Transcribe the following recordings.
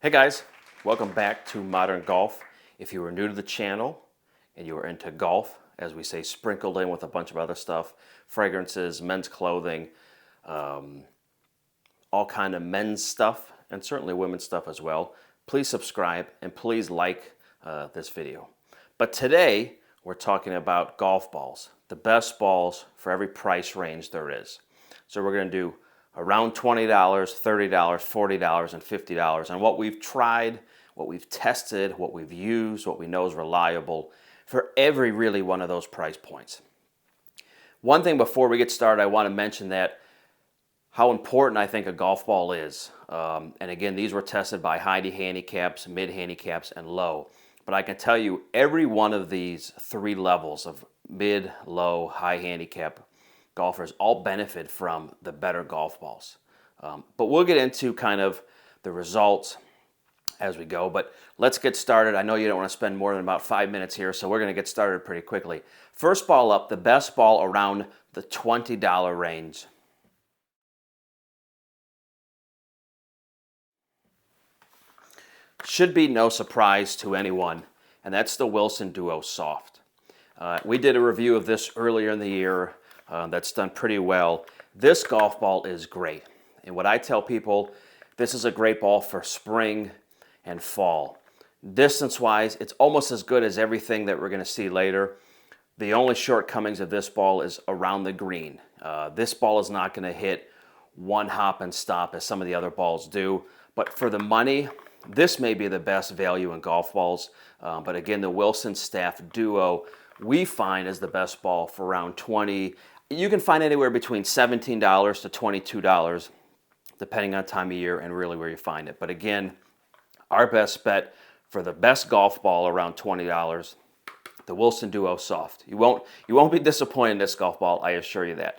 Hey guys, welcome back to Modern Golf. If you are new to the channel and you are into golf, as we say, sprinkled in with a bunch of other stuff, fragrances, men's clothing, all kind of men's stuff, and certainly women's stuff as well, please subscribe and please like this video. But today we're talking about golf balls, the best balls for every price range there is. So we're going to do around $20, $30, $40, and $50 on what we've tried, what we've tested, what we've used, what we know is reliable for every really one of those price points. One thing before we get started, I want to mention that how important I think a golf ball is. And again, these were tested by high handicaps, mid handicaps, and low. But I can tell you every one of these three levels of mid, low, high handicap golfers all benefit from the better golf balls. But we'll get into kind of the results as we go. But let's get started. I know you don't want to spend more than about 5 minutes here, so we're going to get started pretty quickly. First ball up, the best ball around the $20 range. Should be no surprise to anyone, and that's the Wilson Duo Soft. We did a review of this earlier in the year. That's done pretty well. This golf ball is great. And what I tell people, this is a great ball for spring and fall. Distance-wise, it's almost as good as everything that we're going to see later. The only shortcomings of this ball is around the green. This ball is not going to hit one hop and stop as some of the other balls do. But for the money, this may be the best value in golf balls. But again, the Wilson Staff Duo, we find is the best ball for around $20. You can find anywhere between $17 to $22, depending on time of year and really where you find it. But again, our best bet for the best golf ball around $20, the Wilson Duo Soft. You won't be disappointed in this golf ball, I assure you that.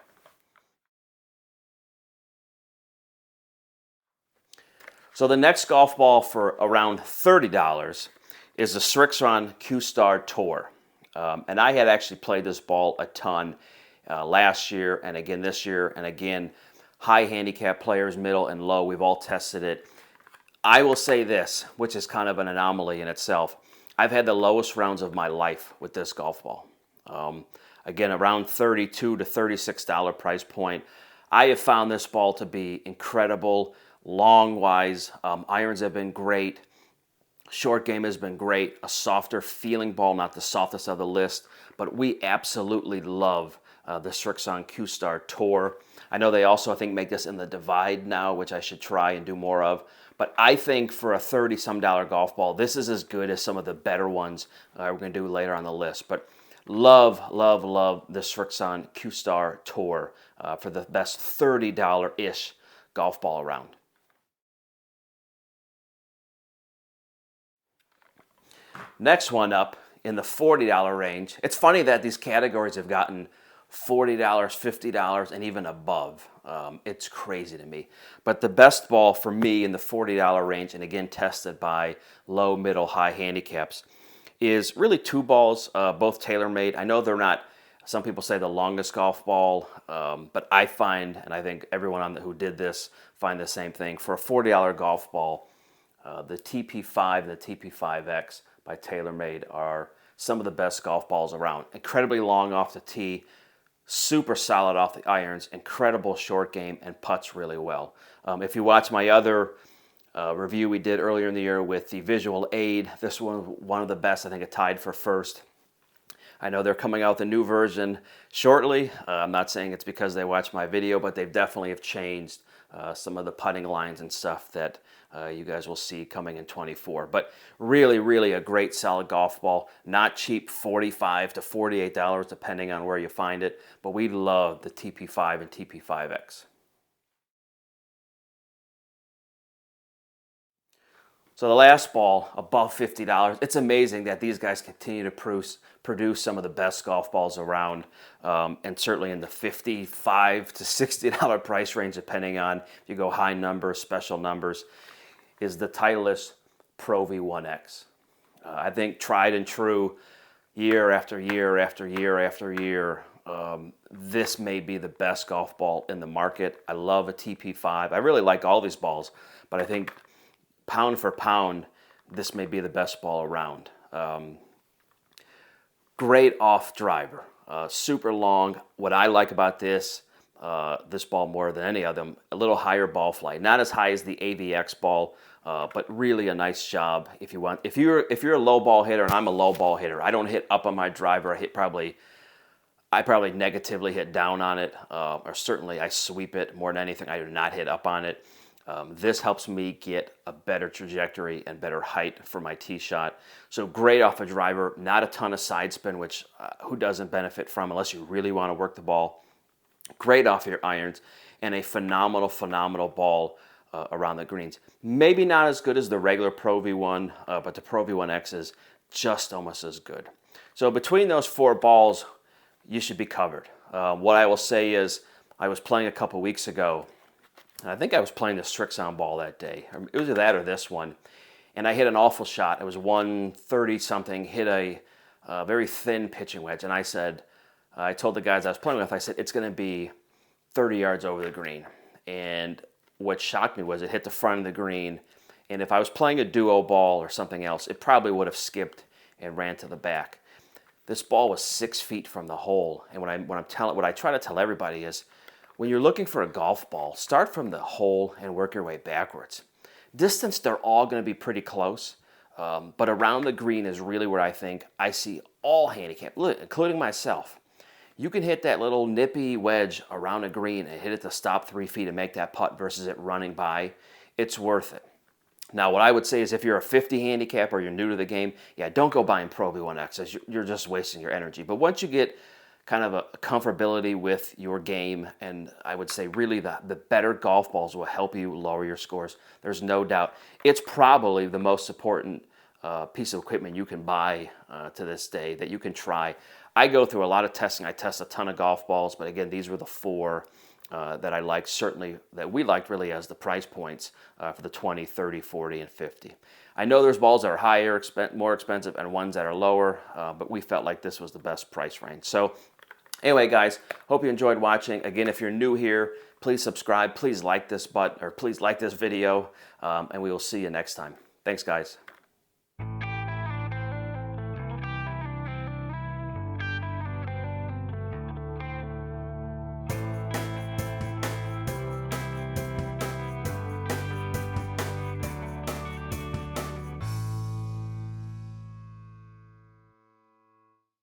So the next golf ball for around $30 is the Srixonqar Tour. And I had actually played this ball a ton last year and again this year. And again, high handicap players, middle and low, we've all tested it. I will say this, which is kind of an anomaly in itself. I've had the lowest rounds of my life with this golf ball. Again, around $32 to $36 price point. I have found this ball to be incredible, long-wise. Irons have been great. Short game has been great. A softer feeling ball, not the softest of the list, but we absolutely love the Srixonqar Tour. I know they also, I think, make this in the Divide now, which I should try and do more of. But I think for a $30-some golf ball, this is as good as some of the better ones we're going to do later on the list. But love, love, love the Srixonqar Tour for the best $30-ish golf ball around. Next one up in the $40 range. It's funny that these categories have gotten $40, $50, and even above. It's crazy to me. But the best ball for me in the $40 range, and again tested by low, middle, high handicaps, is really two balls, both tailor-made. I know they're not, some people say the longest golf ball, but I find, and I think everyone who did this find the same thing. For a $40 golf ball, the TP5 and the TP5X by TaylorMade are some of the best golf balls around. Incredibly long off the tee, super solid off the irons, incredible short game, and putts really well. If you watch my other review we did earlier in the year with the Visual Aid, this one of the best. I think it tied for first. I know they're coming out with a new version shortly. I'm not saying it's because they watched my video, but they definitely have changed some of the putting lines and stuff that you guys will see coming in 24. But really, really a great solid golf ball. Not cheap, $45 to $48 depending on where you find it. But we love the TP5 and TP5X. So the last ball, above $50. It's amazing that these guys continue to produce some of the best golf balls around, and certainly in the $55 to $60 price range, depending on if you go high numbers, special numbers, is the Titleist Pro V1X. I think tried and true, year after year after year after year, this may be the best golf ball in the market. I love a TP5. I really like all these balls, but I think pound for pound, this may be the best ball around. Great off driver, super long. What I like about this ball more than any of them, a little higher ball flight, not as high as the AVX ball, but really a nice job. If you're a low ball hitter, and I'm a low ball hitter, I don't hit up on my driver. I probably negatively hit down on it, or certainly I sweep it more than anything. I do not hit up on it. This helps me get a better trajectory and better height for my tee shot. So great off a driver, not a ton of side spin, which who doesn't benefit from unless you really want to work the ball. Great off your irons, and a phenomenal ball around the greens. Maybe not as good as the regular Pro V1, but the Pro V1X is just almost as good. So between those 4 balls, you should be covered. What I will say is, I was playing a couple weeks ago, and I think I was playing the Srixonqar ball that day. It was either that or this one. And I hit an awful shot. It was 130 something, hit a very thin pitching wedge. And I told the guys I was playing with, I said, it's going to be 30 yards over the green. And what shocked me was it hit the front of the green. And if I was playing a duo ball or something else, it probably would have skipped and ran to the back. This ball was 6 feet from the hole. And what I try to tell everybody is, when you're looking for a golf ball, start from the hole and work your way backwards. Distance, they're all going to be pretty close, but around the green is really where I think I see all handicap, including myself. You can hit that little nippy wedge around a green and hit it to stop 3 feet and make that putt versus it running by. It's worth it. Now, what I would say is if you're a 50 handicap or you're new to the game, yeah, don't go buying Pro V1Xs. You're just wasting your energy. But once you get kind of a comfortability with your game, and I would say really the better golf balls will help you lower your scores. There's no doubt. It's probably the most important piece of equipment you can buy to this day that you can try. I go through a lot of testing. I test a ton of golf balls, but again, these were the 4 that I liked, certainly that we liked really as the price points for the 20, 30, 40, and 50. I know there's balls that are higher, more expensive, and ones that are lower, but we felt like this was the best price range. So anyway, guys, hope you enjoyed watching. Again, if you're new here, please subscribe. Please like this video, and we will see you next time. Thanks, guys.